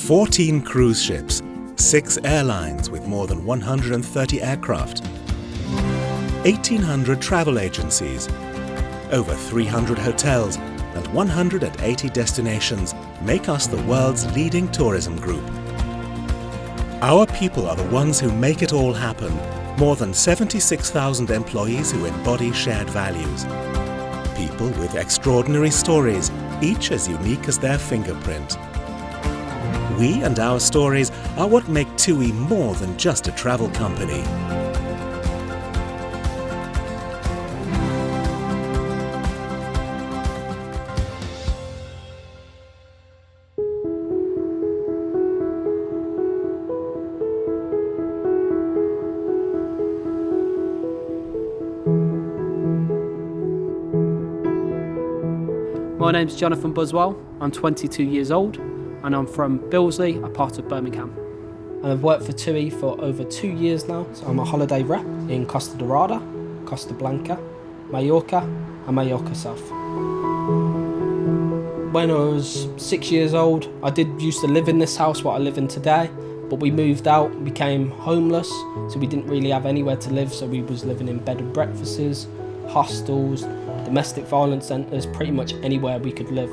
14 cruise ships, 6 airlines with more than 130 aircraft, 1,800 travel agencies, over 300 hotels and 180 destinations make us the world's leading tourism group. Our people are the ones who make it all happen. More than 76,000 employees who embody shared values. People with extraordinary stories, each as unique as their fingerprint. We and our stories are what make TUI more than just a travel company. My name's Jonathan Buswell, I'm 22 years old and I'm from Billesley, a part of Birmingham. And I've worked for TUI for over 2 years now, so I'm a holiday rep in Costa Dorada, Costa Blanca, Mallorca and Mallorca South. When I was 6 years old, I did used to live in this house, what I live in today, but we moved out, became homeless, so we didn't really have anywhere to live, so we was living in bed and breakfasts, hostels, domestic violence centres, pretty much anywhere we could live.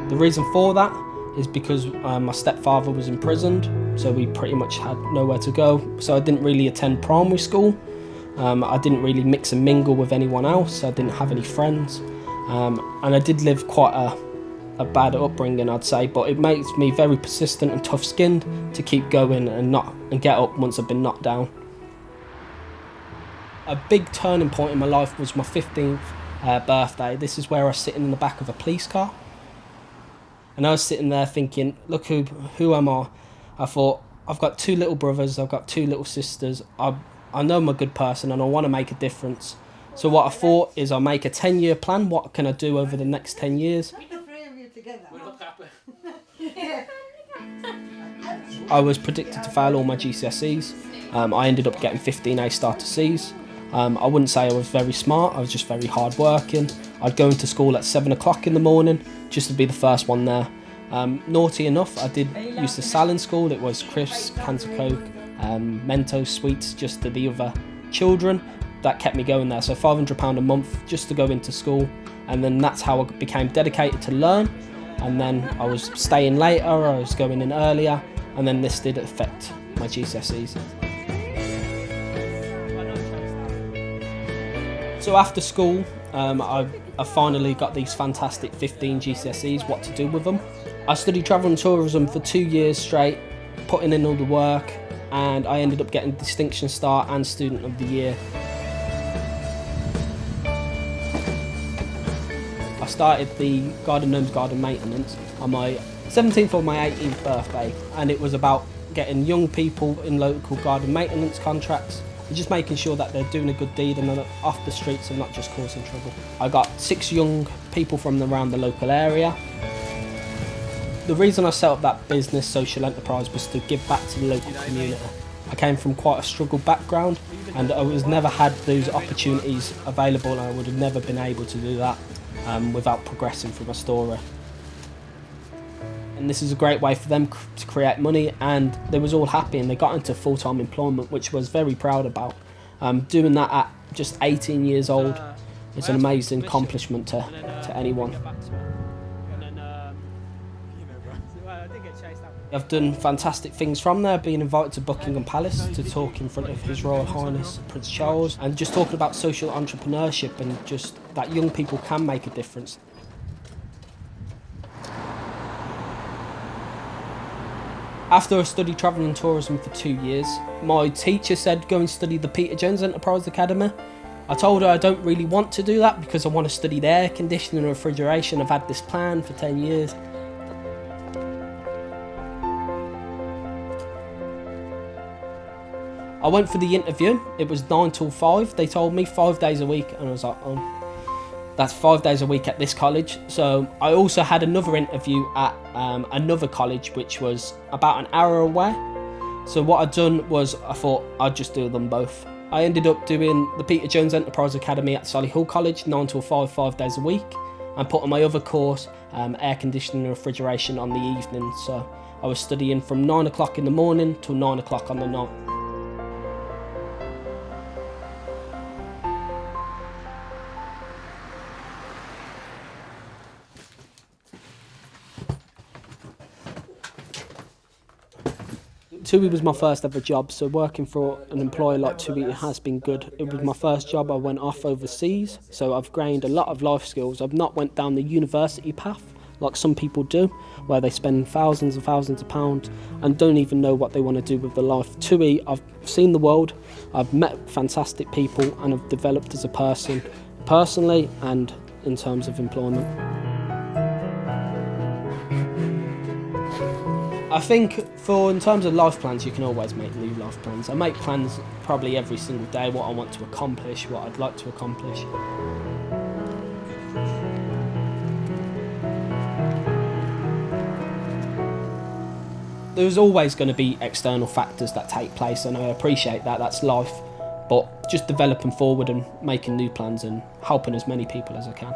The reason for that is because my stepfather was imprisoned, so we pretty much had nowhere to go. So I didn't really attend primary school. I didn't really mix and mingle with anyone else. I didn't have any friends. And I did live quite a bad upbringing, I'd say, but it makes me very persistent and tough-skinned to keep going and get up once I've been knocked down. A big turning point in my life was my 15th birthday. This is where I was sitting in the back of a police car. And I was sitting there thinking, look, who am I? I thought, I've got 2 little brothers, I've got 2 little sisters. I know I'm a good person and I want to make a difference. So what I thought is I'll make a 10-year plan. What can I do over the next 10 years? I was predicted to fail all my GCSEs. I ended up getting 15 A-star to Cs. I wouldn't say I was very smart, I was just very hard working. I'd go into school at 7 o'clock in the morning just to be the first one there. Naughty enough, I did used to sell in school. It was crisps, cans of Coke, Mentos, sweets just to the other children. That kept me going there, so £500 a month just to go into school. And then that's how I became dedicated to learn. And then I was staying later, I was going in earlier, and then this did affect my GCSEs. So after school, I finally got these fantastic 15 GCSEs, what to do with them. I studied travel and tourism for 2 years straight, putting in all the work, and I ended up getting Distinction Star and Student of the Year. I started the Garden Gnomes Garden Maintenance on my 17th or my 18th birthday, and it was about getting young people in local garden maintenance contracts and just making sure that they're doing a good deed and they're off the streets and not just causing trouble. I got 6 young people from around the local area. The reason I set up that business, social enterprise, was to give back to the local community. I came from quite a struggled background and I was never had those opportunities available, and I would have never been able to do that without progressing through my story. And this is a great way for them to create money, and they was all happy and they got into full-time employment, which I was very proud about. Doing that at just 18 years old is an amazing accomplishment to anyone. I've done fantastic things from there, being invited to Buckingham Palace to talk in front of His Royal Highness Prince Charles, and just talking about social entrepreneurship and just that young people can make a difference. After I studied travel and tourism for 2 years, my teacher said go and study the Peter Jones Enterprise Academy. I told her I don't really want to do that because I want to study the air conditioning and refrigeration. I've had this plan for 10 years. I went for the interview. It was 9 till 5. They told me 5 days a week, and I was like, oh, that's 5 days a week at this college. So I also had another interview at another college, which was about an hour away. So what I'd done was I thought I'd just do them both. I ended up doing the Peter Jones Enterprise Academy at Solihull College, 9 till 5, 5 days a week. and put on my other course, air conditioning and refrigeration, on the evening. So I was studying from 9 o'clock in the morning till 9 o'clock on the night. TUI was my first ever job, so working for an employer like TUI has been good. It was my first job. I went off overseas, so I've gained a lot of life skills. I've not went down the university path like some people do, where they spend thousands and thousands of pounds and don't even know what they want to do with their life. TUI, I've seen the world, I've met fantastic people, and I've developed as a person, personally and in terms of employment. I think in terms of life plans, you can always make new life plans. I make plans probably every single day, what I want to accomplish, what I'd like to accomplish. There's always going to be external factors that take place, and I appreciate that, that's life. But just developing forward and making new plans and helping as many people as I can.